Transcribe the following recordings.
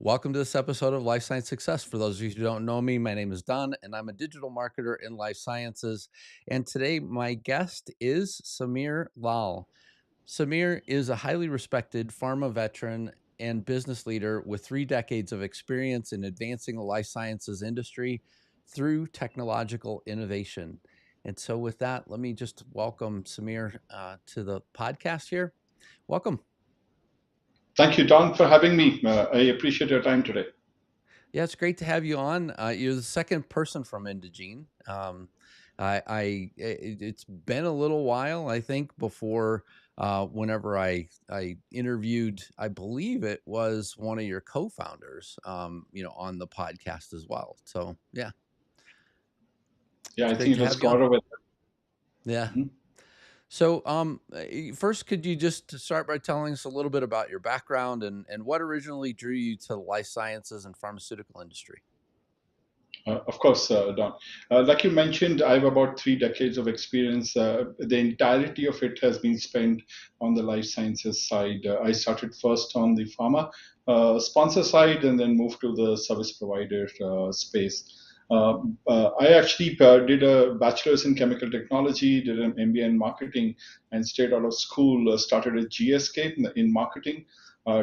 Welcome to this episode of Life Science Success. For those of you who don't know me, my name is Don, and I'm a digital marketer in life sciences. And today, my guest is Sameer Lal. Sameer is a highly respected pharma veteran and business leader with 3 decades of experience in advancing the life sciences industry through technological innovation. And so, with that, let me just welcome Sameer to the podcast here. Welcome. Thank you, Don, for having me. I appreciate your time today. Yeah, it's great to have you on. You're the second person from Indegene. It's been a little while, I think, before whenever I interviewed, I believe it was one of your co-founders, on the podcast as well. So yeah, Yeah, it's I great think to it was have you on. quarter with. Yeah. Mhm. So first, could you just start by telling us a little bit about your background and what originally drew you to the life sciences and pharmaceutical industry? Of course, Don. Like you mentioned, I have about 3 decades of experience. The entirety of it has been spent on the life sciences side. I started first on the pharma sponsor side and then moved to the service provider space. I actually did a bachelor's in chemical technology, did an MBA in marketing, and stayed out of school. Started at GSK in marketing.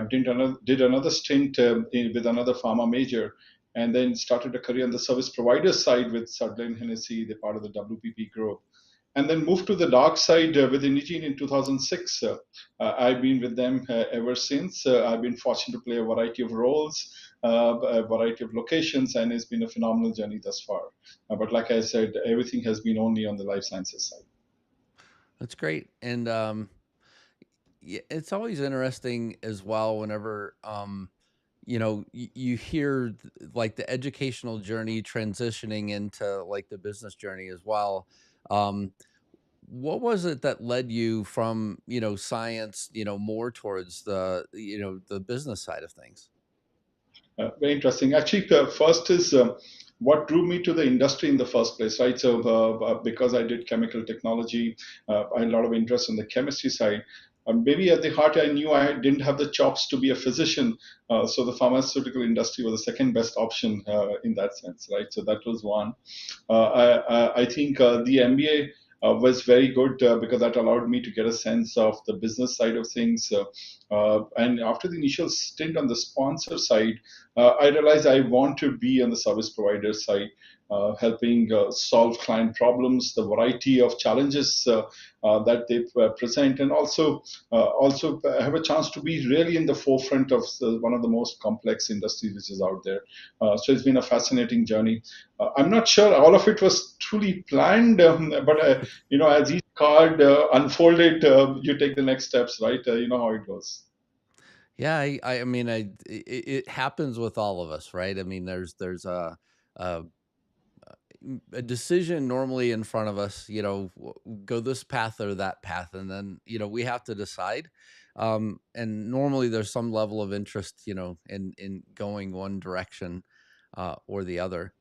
Did another stint with another pharma major, and then started a career on the service provider side with Sutherland Hennessy, the part of the WPP group, and then moved to the dark side with Indegene in 2006. I've been with them ever since. I've been fortunate to play a variety of roles, a variety of locations, and it's been a phenomenal journey thus far. But like I said, everything has been only on the life sciences side. That's great. And yeah, it's always interesting as well whenever you hear like the educational journey transitioning into like the business journey as well. Um, what was it that led you from science more towards the business side of things? Very interesting. Actually, first is what drew me to the industry in the first place, right? So, because I did chemical technology, I had a lot of interest in the chemistry side. Maybe at the heart, I knew I didn't have the chops to be a physician. So, the pharmaceutical industry was the second best option in that sense, right? So, that was one. I think the MBA was very good because that allowed me to get a sense of the business side of things. And after the initial stint on the sponsor side, I realized I want to be on the service provider side, helping solve client problems, the variety of challenges that they present, and also have a chance to be really in the forefront of one of the most complex industries which is out there. So it's been a fascinating journey. I'm not sure all of it was truly planned, but as each card unfolded, you take the next steps, right? You know how it goes. Yeah, I mean, it happens with all of us, right? I mean, there's a a decision normally in front of us, go this path or that path, and then we have to decide. And normally there's some level of interest, in going one direction or the other.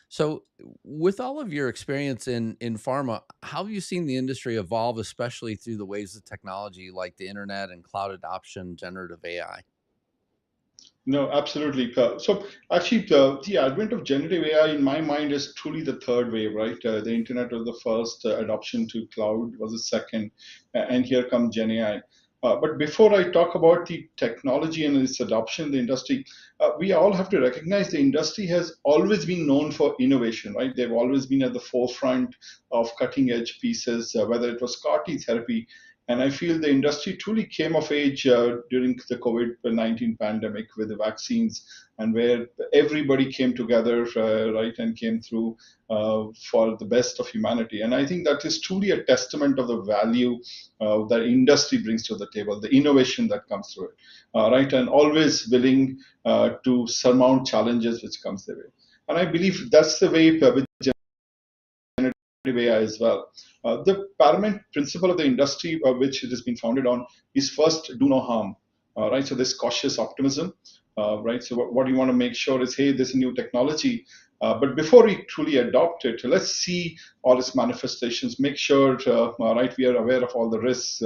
So, with all of your experience in pharma, how have you seen the industry evolve, especially through the waves of technology like the internet and cloud adoption, generative AI? No, absolutely. So actually, the advent of generative AI in my mind is truly the third wave, right? The internet was the first, adoption to cloud was the second, and here comes Gen AI. But before I talk about the technology and its adoption in the industry, we all have to recognize the industry has always been known for innovation, right? They've always been at the forefront of cutting edge pieces, whether it was CAR T therapy. And I feel the industry truly came of age during the COVID-19 pandemic with the vaccines, and where everybody came together, right, and came through for the best of humanity. And I think that is truly a testament of the value that industry brings to the table, the innovation that comes through it, right, and always willing to surmount challenges which comes their way. And I believe that's the way with AI as well. The paramount principle of the industry which it has been founded on is first do no harm, right? So this cautious optimism, right? So what you want to make sure is, hey, there's a new technology, but before we truly adopt it, let's see all its manifestations, make sure, right, we are aware of all the risks,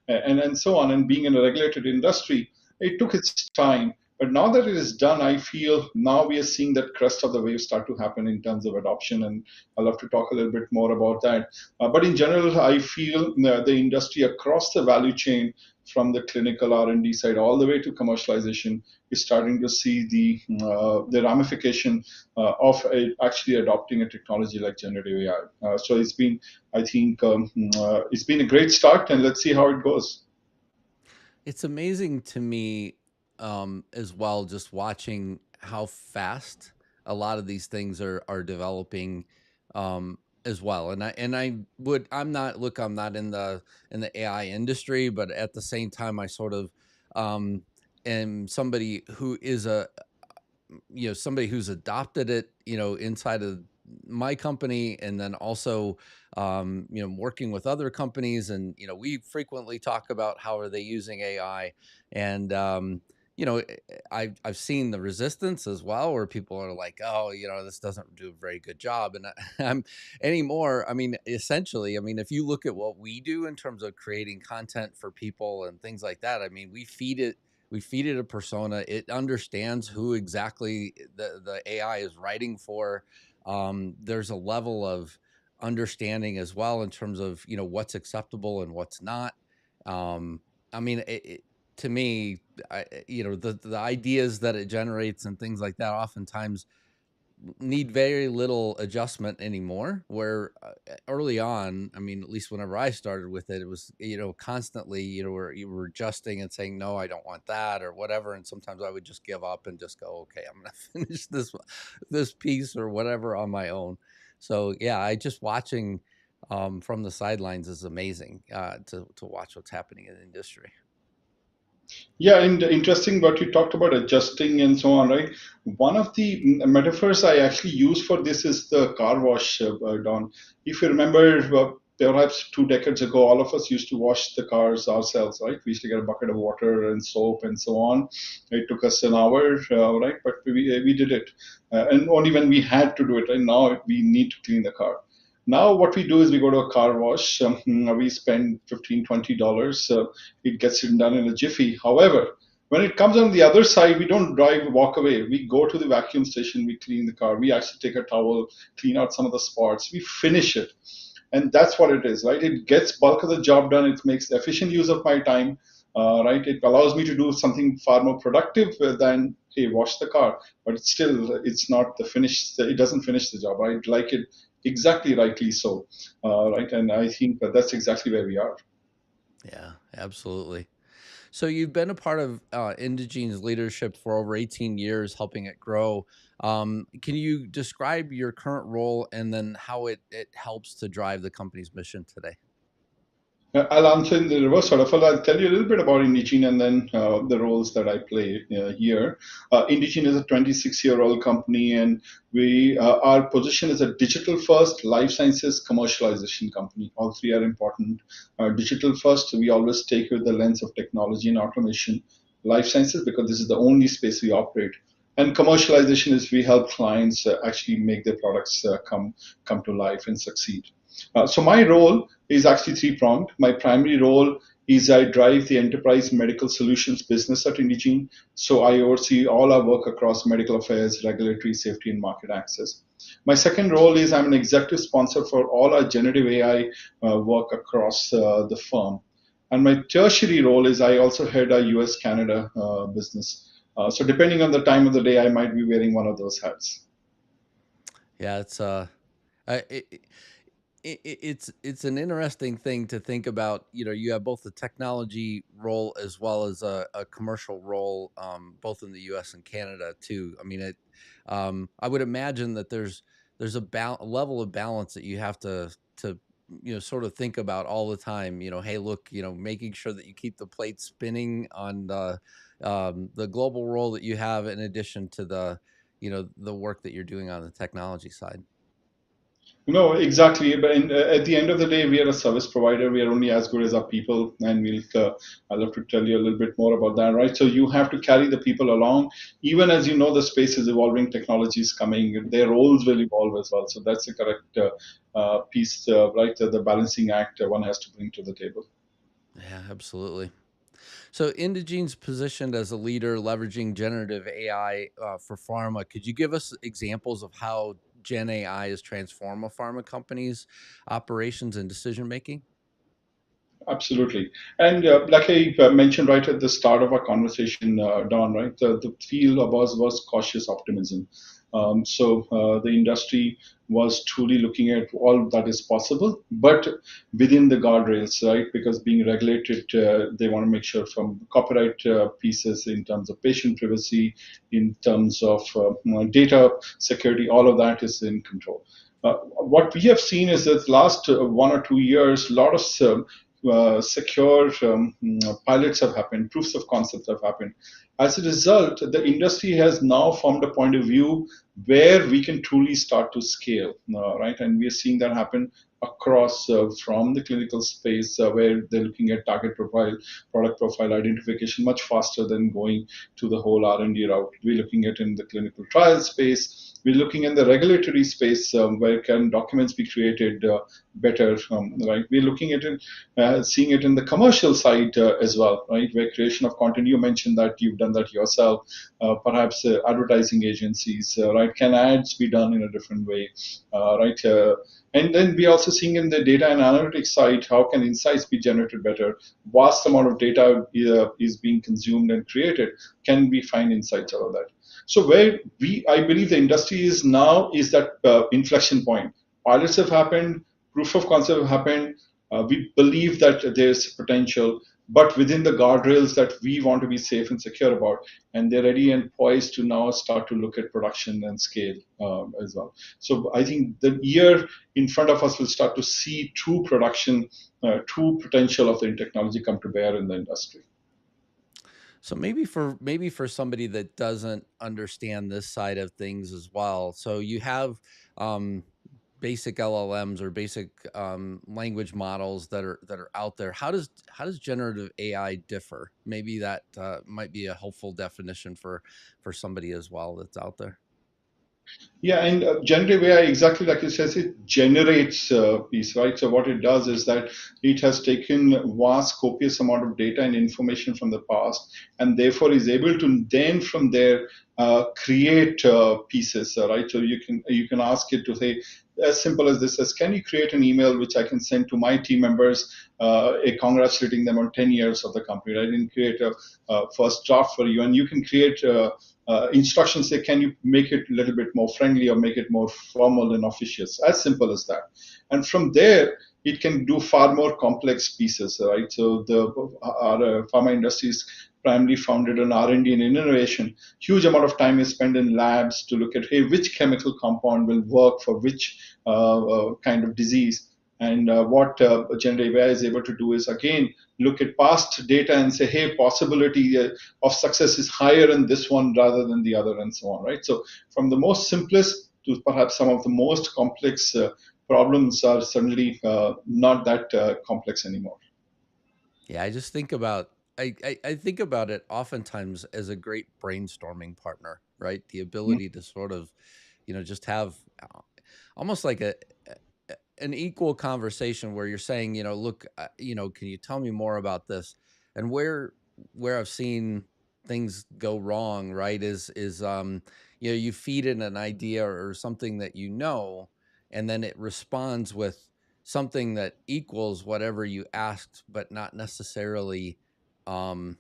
and so on. And being in a regulated industry, it took its time. But now that it is done, I feel now we are seeing that crest of the wave start to happen in terms of adoption. And I'd love to talk a little bit more about that. But in general, I feel the industry across the value chain, from the clinical R&D side all the way to commercialization, is starting to see the ramification of actually adopting a technology like generative AI. So it's been, I think, it's been a great start, and let's see how it goes. It's amazing to me, as well, just watching how fast a lot of these things are developing, as well. I'm not, look, I'm not in the AI industry, but at the same time, I sort of, um, am somebody who is somebody who's adopted it, inside of my company, and then also, working with other companies, and we frequently talk about how are they using AI, and I've seen the resistance as well, where people are like, oh, this doesn't do a very good job, and I'm anymore. I mean, essentially, I mean, if you look at what we do in terms of creating content for people and things like that, I mean, we feed it a persona. It understands who exactly the AI is writing for. There's a level of understanding as well in terms of what's acceptable and what's not. I mean, to me, the ideas that it generates and things like that oftentimes need very little adjustment anymore, where early on, I mean, at least whenever I started with it, it was constantly, where you were adjusting and saying, no, I don't want that or whatever, and sometimes I would just give up and just go, okay, I'm gonna finish this piece or whatever on my own. So yeah, I just watching, from the sidelines is amazing, to watch what's happening in the industry. Yeah, and interesting what you talked about adjusting and so on, right? One of the metaphors I actually use for this is the car wash, Don. If you remember, perhaps 2 decades ago, all of us used to wash the cars ourselves, right? We used to get a bucket of water and soap and so on. It took us an hour, right? But we did it. And only when we had to do it, and now we need to clean the car. Now, what we do is we go to a car wash. We spend $15, $20. It gets it done in a jiffy. However, when it comes on the other side, we don't drive, walk away. We go to the vacuum station, we clean the car. We actually take a towel, clean out some of the spots. We finish it. And that's what it is, right? It gets bulk of the job done. It makes efficient use of my time, right? It allows me to do something far more productive than, hey, wash the car. But it's not the finish. It doesn't finish the job. I like it exactly rightly so, right? And I think that's exactly where we are. Yeah, absolutely. So you've been a part of Indegene's leadership for over 18 years, helping it grow. Can you describe your current role and then how it helps to drive the company's mission today? I'll answer in the reverse order. First, I'll tell you a little bit about Indegene and then the roles that I play here. Indegene is a 26-year-old company, and our position is a digital-first life sciences commercialization company. All three are important. Digital first, we always take with the lens of technology and automation. Life sciences, because this is the only space we operate. And commercialization is we help clients actually make their products come to life and succeed. So my role is actually three-pronged. My primary role is I drive the enterprise medical solutions business at Indegene. So I oversee all our work across medical affairs, regulatory, safety, and market access. My second role is I'm an executive sponsor for all our generative AI work across the firm. And my tertiary role is I also head our US Canada business. So depending on the time of the day, I might be wearing one of those hats. Yeah, I- it, it's an interesting thing to think about. You have both the technology role as well as a commercial role, both in the U.S. and Canada too. I mean, I would imagine that there's a level of balance that you have to sort of think about all the time. Hey, look, making sure that you keep the plate spinning on the global role that you have, in addition to the work that you're doing on the technology side. No, exactly. But at the end of the day, we are a service provider. We are only as good as our people, and I'd love to tell you a little bit more about that, right? So you have to carry the people along, even as you know the space is evolving, technology is coming, their roles will evolve as well. So that's the correct piece, right? The balancing act one has to bring to the table. Yeah, absolutely. So Indegene's positioned as a leader leveraging generative AI for pharma. Could you give us examples of how Gen AI has transformed a pharma company's operations and decision making? Absolutely. And like I mentioned right at the start of our conversation, Don, right, the field of us was cautious optimism. The industry was truly looking at all that is possible, but within the guardrails, right? Because being regulated, they want to make sure from copyright pieces in terms of patient privacy, in terms of data security, all of that is in control. What we have seen is that last 1 or 2 years, a lot of secure pilots have happened, proofs of concept have happened. As a result, the industry has now formed a point of view where we can truly start to scale, right? And we are seeing that happen across from the clinical space where they're looking at target profile, product profile identification much faster than going to the whole R&D route. We're looking at in the clinical trial space. We're looking in the regulatory space where can documents be created better, right? We're looking at it, seeing it in the commercial side as well, right? Where creation of content, you mentioned that you've done that yourself, perhaps advertising agencies, right? Can ads be done in a different way, right? And then we're also seeing in the data and analytics side, how can insights be generated better? Vast amount of data is being consumed and created. Can we find insights out of that? So where I believe the industry is now is that inflection point. Pilots have happened, proof of concept have happened. We believe that there's potential, but within the guardrails that we want to be safe and secure about, and they're ready and poised to now start to look at production and scale as well. So I think the year in front of us will start to see true production, true potential of the technology come to bear in the industry. So maybe for somebody that doesn't understand this side of things as well. So you have um, basic LLMs or basic language models that are out there. How does generative AI differ? Maybe that might be a helpful definition for somebody as well that's out there. Yeah, and generative AI, exactly like it says, it generates piece, right? So what it does is that it has taken vast, copious amount of data and information from the past, and therefore is able to then from there create pieces, right? So you can ask it to say, as simple as this, as can you create an email which I can send to my team members, congratulating them on 10 years of the company, right? And create a first draft for you, and you can create. Instructions say, can you make it a little bit more friendly or make it more formal and officious? As simple as that. And from there, it can do far more complex pieces, right? So our pharma industry is primarily founded on R&D and innovation. Huge amount of time is spent in labs to look at, hey, which chemical compound will work for which kind of disease. And what generative AI is able to do is, again, look at past data and say, hey, possibility of success is higher in this one rather than the other, and so on, right? So from the most simplest to perhaps some of the most complex problems are suddenly not that complex anymore. Yeah, I just think about I think about it oftentimes as a great brainstorming partner, right? The ability to sort of, just have almost like an equal conversation where you're saying, look, can you tell me more about this? And where I've seen things go wrong, right, is you feed in an idea or something that and then it responds with something that equals whatever you asked, but um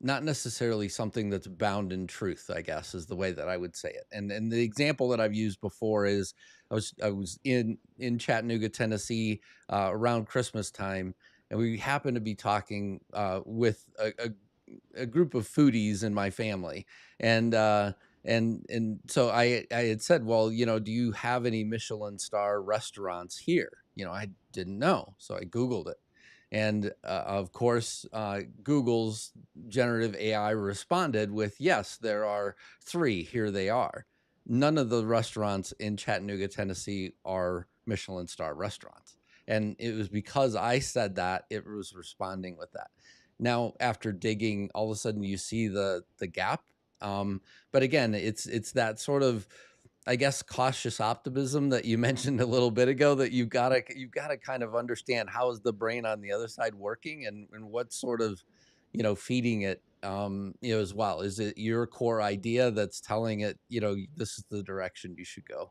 not necessarily something that's bound in truth, I guess is the way that I would say it. And the example that I've used before is I was in Chattanooga, Tennessee, around Christmas time, and we happened to be talking with a group of foodies in my family, and so I had said, well, do you have any Michelin star restaurants here? I didn't know, so I Googled it. And of course, Google's generative AI responded with, yes, there are three. Here they are. None of the restaurants in Chattanooga, Tennessee are Michelin star restaurants. And it was because I said that it was responding with that. Now, after digging, all of a sudden you see the gap. Um, but again, it's that sort of, I guess, cautious optimism that you mentioned a little bit ago, that you've gotta kind of understand how is the brain on the other side working, and what sort of, feeding it, as well? Is it your core idea that's telling it, this is the direction you should go?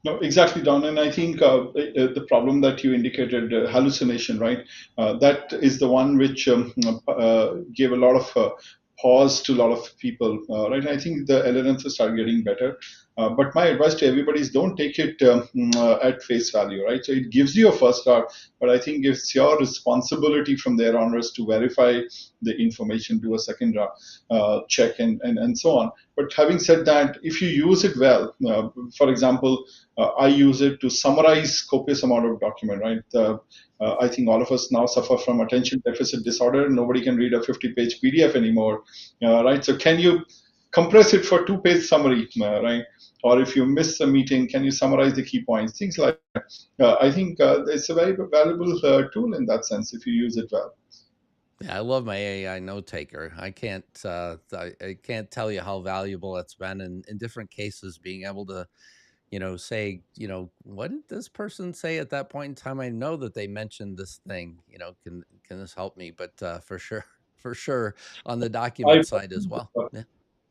No, exactly, Don. And I think the problem that you indicated, hallucination, right? That is the one which gave a lot of pause to a lot of people, right? And I think the LLMs will start getting better. But my advice to everybody is don't take it at face value, right? So it gives you a first draft, but I think it's your responsibility from there onwards to verify the information, do a second draft check, and so on. But having said that, if you use it well, for example, I use it to summarize copious amount of document, right? I think all of us now suffer from attention deficit disorder. Nobody can read a 50-page PDF anymore, right? So can you compress it for two-page summary, right? Or if you miss a meeting, can you summarize the key points? Things like I think it's a very valuable tool in that sense if you use it well. Yeah, I love my AI note taker. I can't tell you how valuable it's been in different cases, being able to, say, what did this person say at that point in time? I know that they mentioned this thing, can this help me? But for sure, for sure on the document I side as well. Yeah.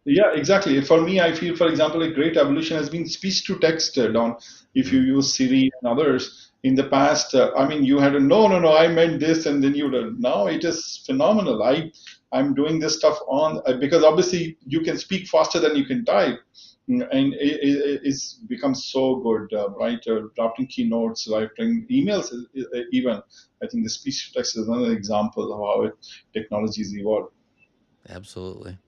Yeah, exactly. For me, I feel, for example, a great evolution has been speech to text, Don. If you Mm. use Siri and others in the past, I mean, you had a no, no, no, I meant this, and then you would. Now it is phenomenal. I'm doing this stuff on because obviously you can speak faster than you can type, and it's become so good, right? Drafting keynotes, writing emails, even. I think the speech to text is another example of how technology is evolved. Absolutely.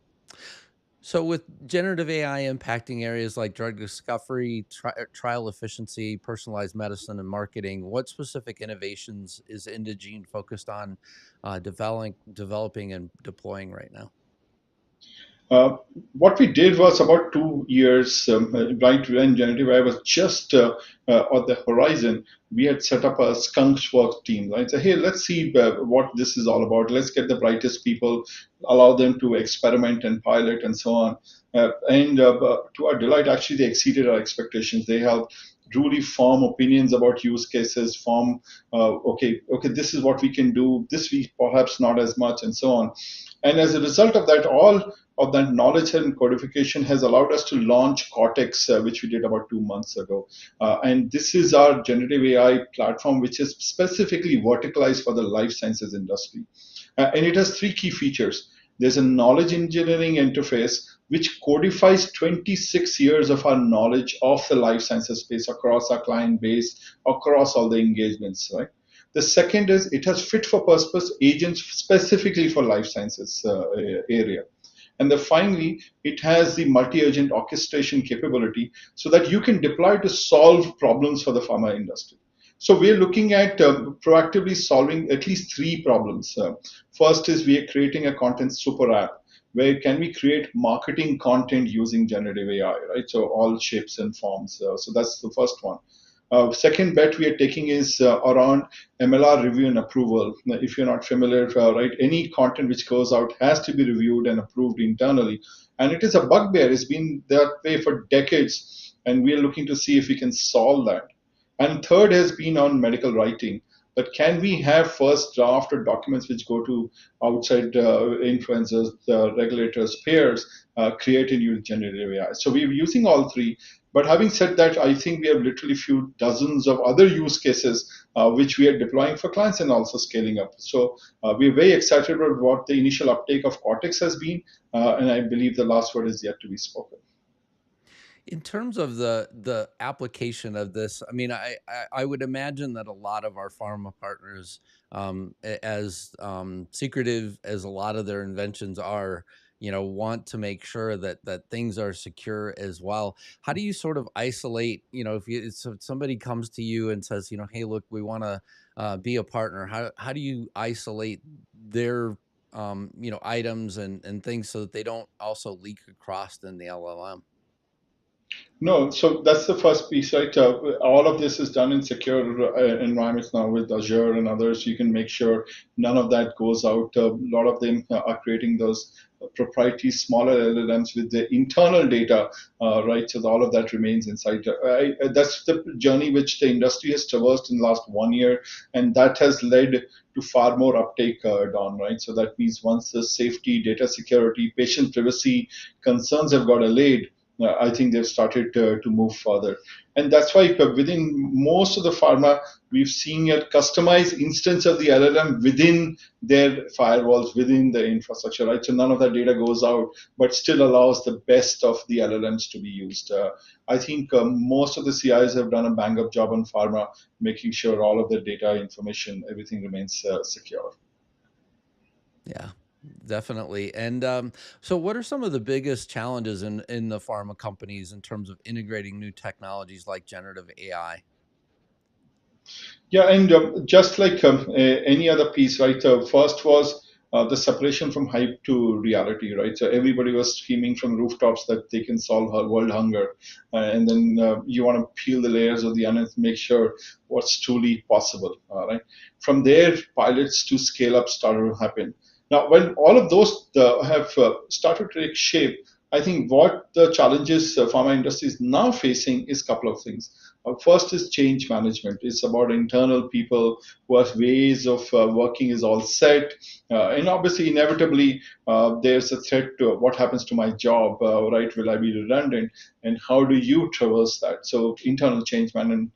So, with generative AI impacting areas like drug discovery, trial efficiency, personalized medicine, and marketing, what specific innovations is Indegene focused on developing and deploying right now? Uh, what we did was about 2 years, right when generative AI was just on the horizon, we had set up a skunks work team. Right, so hey, let's see what this is all about. Let's get the brightest people, allow them to experiment and pilot and so on. And to our delight, actually, they exceeded our expectations. They helped truly form opinions about use cases. Form, okay, this is what we can do. This week, perhaps not as much, and so on. And as a result of that, all of that knowledge and codification has allowed us to launch Cortex, which we did about 2 months ago. And this is our generative AI platform, which is specifically verticalized for the life sciences industry. And it has three key features. There's a knowledge engineering interface, which codifies 26 years of our knowledge of the life sciences space across our client base, across all the engagements, right? The second is it has fit for purpose agents specifically for life sciences area. And then finally, it has the multi-agent orchestration capability so that you can deploy to solve problems for the pharma industry. So we're looking at proactively solving at least three problems. First is we are creating a content super app where can we create marketing content using generative AI, right? So all shapes and forms. So that's the first one. Second bet we are taking is around MLR review and approval. Now, if you're not familiar, right, any content which goes out has to be reviewed and approved internally. And it is a bugbear. It's been that way for decades. And we are looking to see if we can solve that. And third has been on medical writing. But can we have first draft or documents which go to outside influencers, regulators, payers, created using generative AI? So we're using all three. But having said that, I think we have literally few dozens of other use cases which we are deploying for clients and also scaling up. So we're very excited about what the initial uptake of Cortex has been, and I believe the last word is yet to be spoken. In terms of the application of this, I mean, I would imagine that a lot of our pharma partners, as secretive as a lot of their inventions are, want to make sure that things are secure as well. How do you sort of isolate, if somebody comes to you and says, hey, look, we want to be a partner. How do you isolate their items and things so that they don't also leak across in the LLM? No, so that's the first piece, right? All of this is done in secure environments now with Azure and others. You can make sure none of that goes out. A lot of them are creating those proprietary smaller LLMs with the internal data, right? So all of that remains inside. That's the journey which the industry has traversed in the last 1 year, and that has led to far more uptake, Don, right? So that means once the safety, data security, patient privacy concerns have got allayed, I think they've started to move further. And that's why within most of the pharma, we've seen a customized instance of the LLM within their firewalls, within the infrastructure, right? So none of that data goes out, but still allows the best of the LLMs to be used. I think most of the CIs have done a bang up job on pharma, making sure all of the data, information, everything remains secure. Yeah, definitely. And so, what are some of the biggest challenges in the pharma companies in terms of integrating new technologies like generative AI? Yeah, and just like any other piece, right? First was the separation from hype to reality, right? So everybody was screaming from rooftops that they can solve world hunger, and then you want to peel the layers of the onion to make sure what's truly possible, right? From there, pilots to scale up started to happen. Now, when all of those have started to take shape, I think what the challenges pharma industry is now facing is a couple of things. First is change management. It's about internal people who have ways of working is all set. And obviously, inevitably, there's a threat to what happens to my job, right? Will I be redundant? And how do you traverse that? So internal change management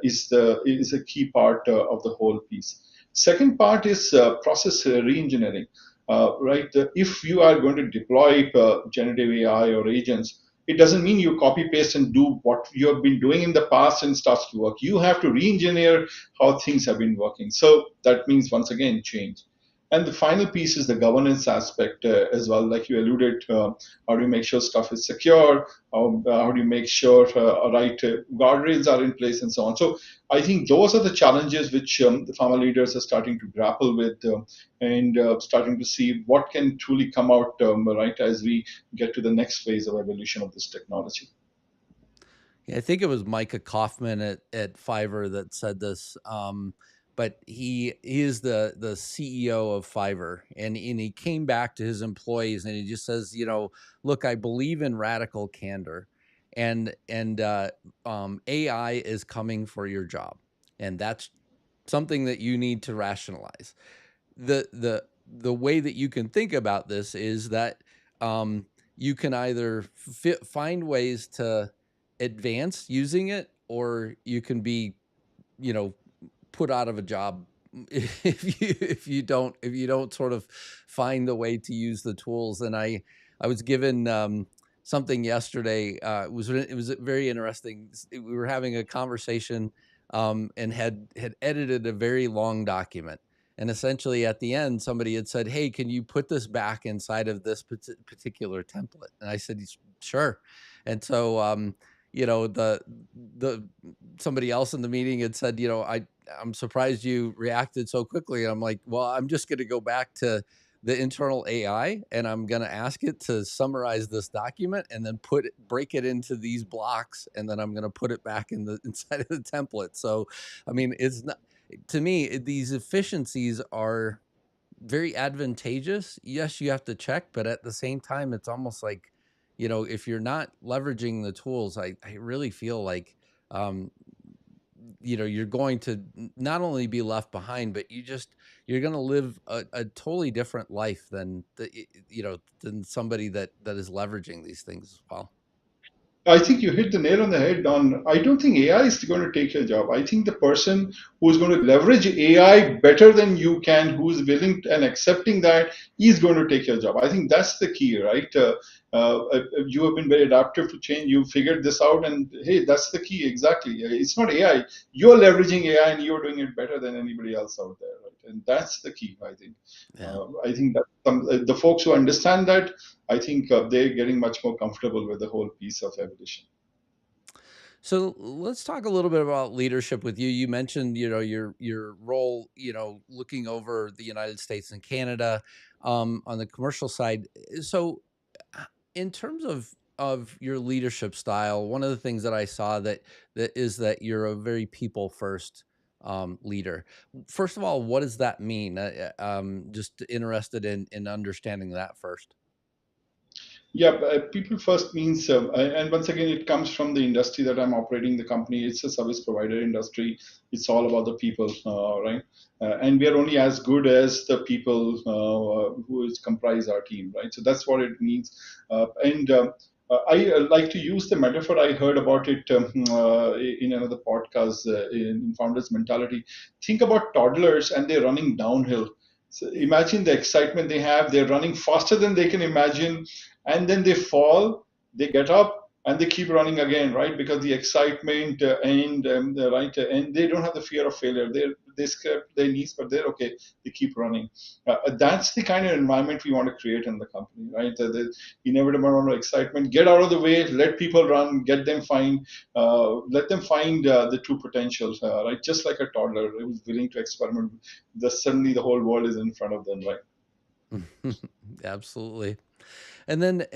is a key part of the whole piece. Second part is process reengineering. Right? If you are going to deploy generative AI or agents, it doesn't mean you copy paste and do what you have been doing in the past and starts to work. You have to re-engineer how things have been working. So that means once again change. And the final piece is the governance aspect as well, like you alluded. How do you make sure stuff is secure? How do you make sure right guardrails are in place and so on? So I think those are the challenges which the pharma leaders are starting to grapple with, and starting to see what can truly come out right as we get to the next phase of evolution of this technology. Yeah, I think it was Micah Kaufman at Fiverr that said this. But he is the CEO of Fiverr, and he came back to his employees and he just says, you know, look, I believe in radical candor, and AI is coming for your job, and that's something that you need to rationalize. The way that you can think about this is that you can either find ways to advance using it, or you can be, you know, put out of a job if you don't sort of find the way to use the tools. And I was given something yesterday. It was very interesting. We were having a conversation and had edited a very long document. And essentially, at the end, somebody had said, "Hey, can you put this back inside of this particular template?" And I said, "Sure." And so, you know, the somebody else in the meeting had said, you know, I'm surprised you reacted so quickly. I'm like, well, I'm just going to go back to the internal AI and I'm going to ask it to summarize this document and then break it into these blocks, and then I'm going to put it back in the inside of the template. So, I mean, it's not, to me, these efficiencies are very advantageous. Yes, you have to check, but at the same time, it's almost like, you know, if you're not leveraging the tools, I really feel like, um, you know, you're going to not only be left behind, but you're going to live a totally different life than you know, than somebody that is leveraging these things as well. I think you hit the nail on the head on. I don't think AI is going to take your job. I think the person who's going to leverage AI better than you can, who's willing and accepting that, is going to take your job. I think that's the key, right? You have been very adaptive to change. You figured this out, and hey, that's the key. Exactly. It's not AI. You're leveraging AI, and you're doing it better than anybody else out there, right? And that's the key, I think. Yeah. I think that the folks who understand that, I think they're getting much more comfortable with the whole piece of evolution. So let's talk a little bit about leadership with you. You mentioned, you know, your role, you know, looking over the United States and Canada on the commercial side. So, in terms of of your leadership style, one of the things that I saw that you're a very people first leader. First of all, what does that mean? Just interested in understanding that first. Yeah, people first means, and once again, it comes from the industry that I'm operating the company. It's a service provider industry. It's all about the people, right? And we are only as good as the people who is comprise our team, right? So that's what it means. And I like to use the metaphor I heard about it in another podcast in Founders Mentality. Think about toddlers and they're running downhill. So imagine the excitement they have. They're running faster than they can imagine, and then they fall, they get up, and they keep running again, right? Because the excitement and right, and they don't have the fear of failure. They scrape their knees, but they're okay. They keep running. That's the kind of environment we want to create in the company, right? The inevitable amount of excitement. Get out of the way. Let people run. Let them find the true potential, right? Just like a toddler who's willing to experiment. Suddenly the whole world is in front of them, right? Absolutely. And then,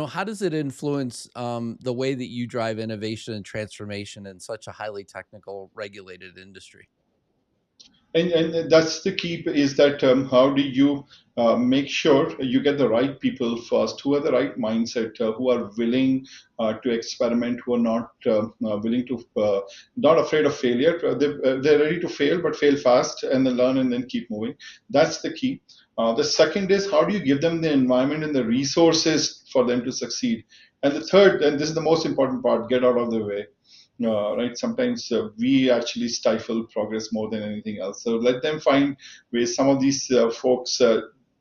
how does it influence the way that you drive innovation and transformation in such a highly technical, regulated industry? And that's the key is that how do you make sure you get the right people first, who are the right mindset, who are willing to experiment, who are not willing to, not afraid of failure. They're ready to fail, but fail fast and then learn and then keep moving. That's the key. The second is how do you give them the environment and the resources for them to succeed? And the third, and this is the most important part, get out of the way, right? Sometimes we actually stifle progress more than anything else. So let them find ways. Some of these folks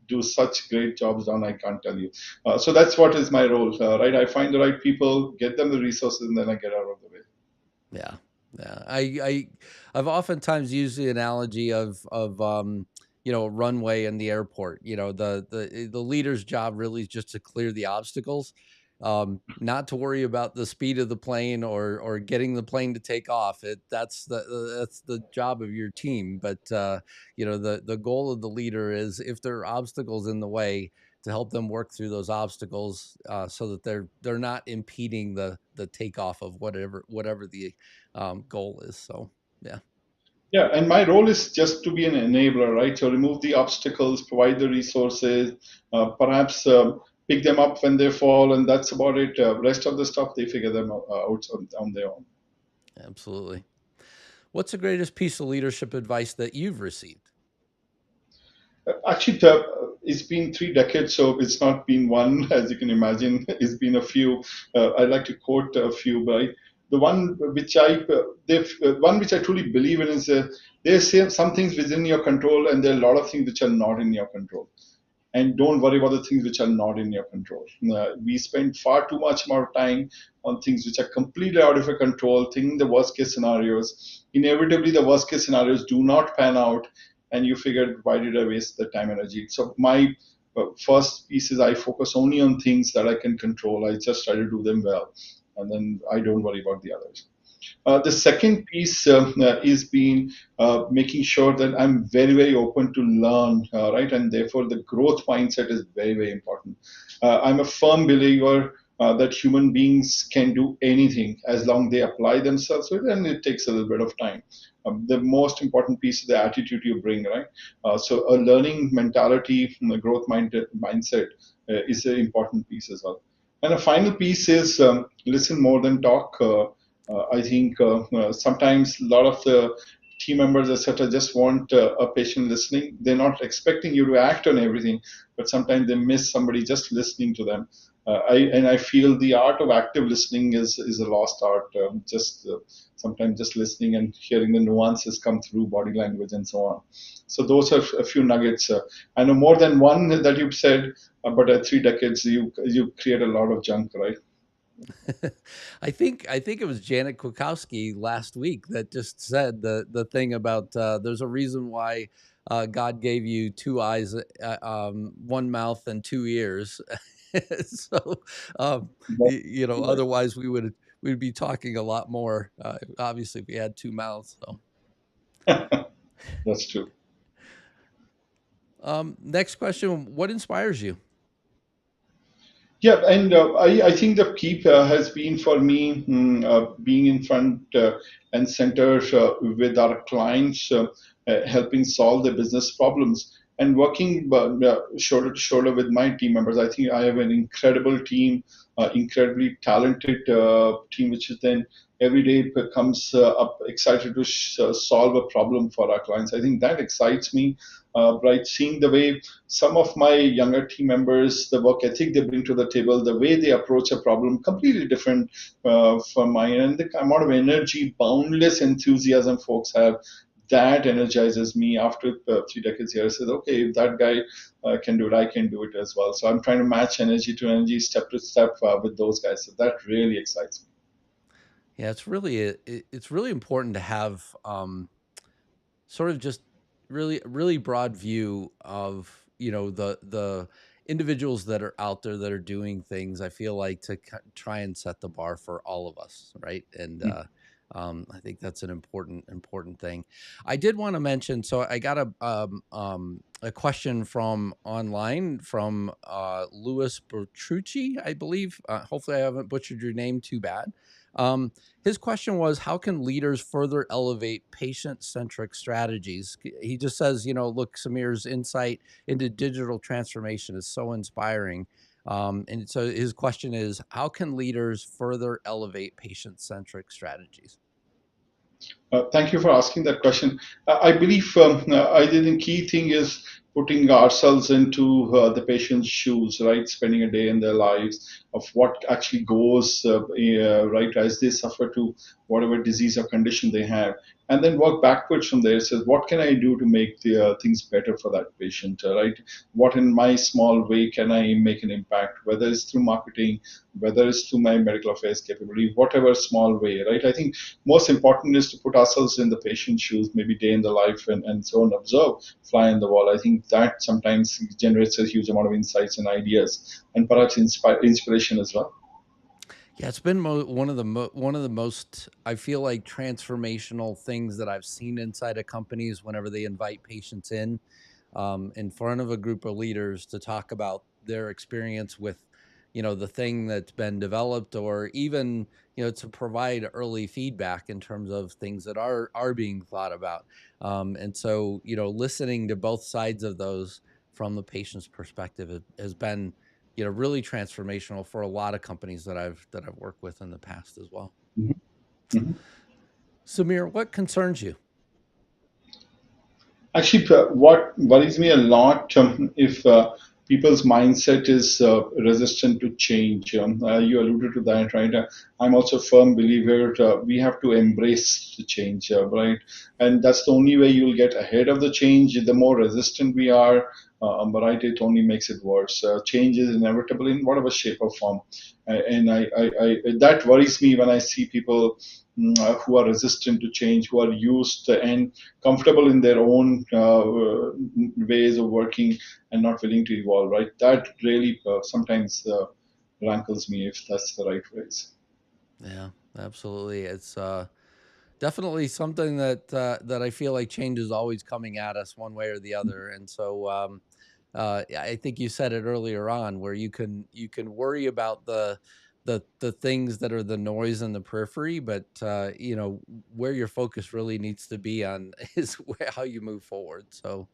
do such great jobs done, I can't tell you. So that's what is my role, right? I find the right people, get them the resources, and then I get out of the way. Yeah, yeah. I've oftentimes used the analogy of a runway in the airport. The leader's job really is just to clear the obstacles, not to worry about the speed of the plane or getting the plane to take off. That's the job of your team. But the goal of the leader is if there are obstacles in the way, to help them work through those obstacles so that they're not impeding the takeoff of whatever the goal is. So yeah. Yeah, and my role is just to be an enabler, right? So remove the obstacles, provide the resources, perhaps pick them up when they fall, and that's about it. Rest of the stuff they figure them out on their own. Absolutely. What's the greatest piece of leadership advice that you've received? Actually, it's been 3 decades, so it's not been one, as you can imagine. It's been a few. I like to quote a few, but the one which I truly believe in is there's some things within your control, and there are a lot of things which are not in your control. And don't worry about the things which are not in your control. We spend far too much more time on things which are completely out of your control, thinking the worst case scenarios. Inevitably, the worst case scenarios do not pan out, and you figure, why did I waste the time and energy? So my first piece is I focus only on things that I can control. I just try to do them well, and then I don't worry about the others. The second piece is being making sure that I'm very, very open to learn, right? And therefore, the growth mindset is very, very important. I'm a firm believer that human beings can do anything as long they apply themselves to it, and it takes a little bit of time. The most important piece is the attitude you bring, right? So a learning mentality, a mindset is an important piece as well. And a final piece is listen more than talk. I think sometimes a lot of the team members, etc., just want a patient listening. They're not expecting you to act on everything, but sometimes they miss somebody just listening to them. I feel the art of active listening is a lost art. Just sometimes just listening and hearing the nuances come through body language and so on. So those are a few nuggets. I know more than one that you've said, but at 3 decades you create a lot of junk, right? I think it was Janet Kwiatkowski last week that just said the thing about there's a reason why God gave you two eyes, one mouth, and two ears. So Right. otherwise we'd be talking a lot more. Obviously, if we had two mouths. So That's true. next question: what inspires you? Yeah, and I think the key has been for me being in front and center with our clients, helping solve their business problems and working shoulder to shoulder with my team members. I think I have an incredible team, incredibly talented team, which is then every day comes up excited to solve a problem for our clients. I think that excites me, right? Seeing the way some of my younger team members, the work ethic they bring to the table, the way they approach a problem, completely different from mine. And the amount of energy, boundless enthusiasm folks have, that energizes me after 3 decades here. I said, okay, if that guy can do it, I can do it as well. So I'm trying to match energy to energy, step to step with those guys. So that really excites me. Yeah, it's really important to have sort of just really broad view of, the individuals that are out there that are doing things. I feel like to try and set the bar for all of us, right? And I think that's an important thing. I did want to mention, so I got a question from online from Louis Bertrucci, I believe. Hopefully I haven't butchered your name too bad. um, his question was, how can leaders further elevate patient-centric strategies? He just says, look, Sameer's insight into digital transformation is so inspiring. And so his question is, how can leaders further elevate patient-centric strategies? Thank you for asking that question. I believe I think the key thing is putting ourselves into the patient's shoes, right? Spending a day in their lives of what actually goes right as they suffer to whatever disease or condition they have, and then work backwards from there. Says, what can I do to make the things better for that patient, right? What in my small way can I make an impact? Whether it's through marketing, whether it's through my medical affairs capability, whatever small way, right? I think most important is to put ourselves in the patient's shoes, maybe day in the life and so on, observe, fly on the wall. I think that sometimes generates a huge amount of insights and ideas and perhaps inspiration as well. Yeah, it's been one of the most, I feel like, transformational things that I've seen inside of companies whenever they invite patients in front of a group of leaders to talk about their experience with, the thing that's been developed, or even, to provide early feedback in terms of things that are being thought about. And so, listening to both sides of those from the patient's perspective has been, really transformational for a lot of companies that I've worked with in the past as well. Mhm. Mhm. Sameer, what concerns you? Actually, what worries me a lot if people's mindset is resistant to change. You alluded to that, right? I'm also a firm believer we have to embrace the change, right? And that's the only way you'll get ahead of the change. The more resistant we are, right, it only makes it worse. Change is inevitable in whatever shape or form. And that worries me when I see people who are resistant to change, who are used and comfortable in their own ways of working and not willing to evolve, right? That really sometimes rankles me if that's the right phrase. Yeah, absolutely. It's definitely something that I feel like change is always coming at us one way or the other. And so yeah, I think you said it earlier on, where you can worry about the things that are the noise in the periphery, but where your focus really needs to be on is how you move forward. So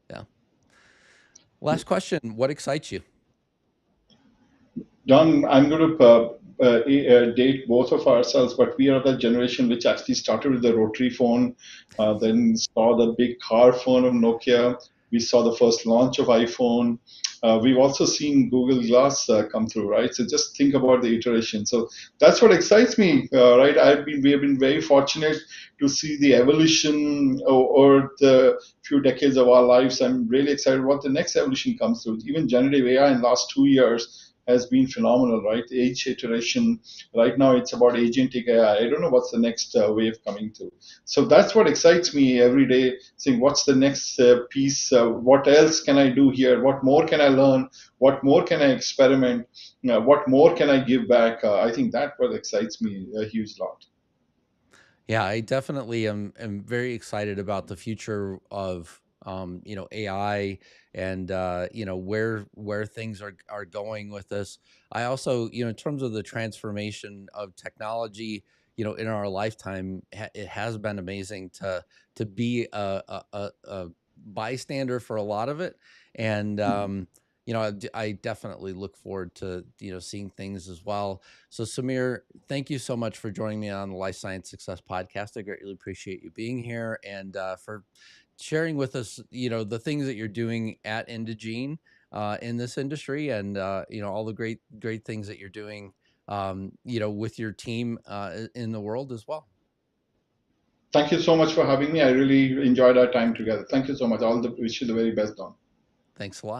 yeah. Last question: what excites you? Don, I'm going to date both of ourselves, but we are the generation which actually started with the rotary phone, then saw the big car phone of Nokia. We saw the first launch of iPhone. We've also seen Google Glass come through, right? So just think about the iteration. So that's what excites me, right? We have been very fortunate to see the evolution or the few decades of our lives. I'm really excited what the next evolution comes through. Even generative AI in the last 2 years has been phenomenal, right? Each iteration, right now it's about agentic AI. I don't know what's the next wave coming through. So that's what excites me every day, saying what's the next piece, what else can I do here, what more can I learn, what more can I experiment, what more can I give back. I think that what excites me a huge lot. Yeah, I definitely am very excited about the future of AI and where things are going with this. I also, in terms of the transformation of technology, in our lifetime, it has been amazing to be a bystander for a lot of it, and I definitely look forward to seeing things as well. So Sameer, thank you so much for joining me on the Life Science Success Podcast. I greatly appreciate you being here and for sharing with us, the things that you're doing at Indegene in this industry, and all the great things that you're doing, with your team in the world as well. Thank you so much for having me. I really enjoyed our time together. Thank you so much. Wish you the very best, Don. Thanks a lot.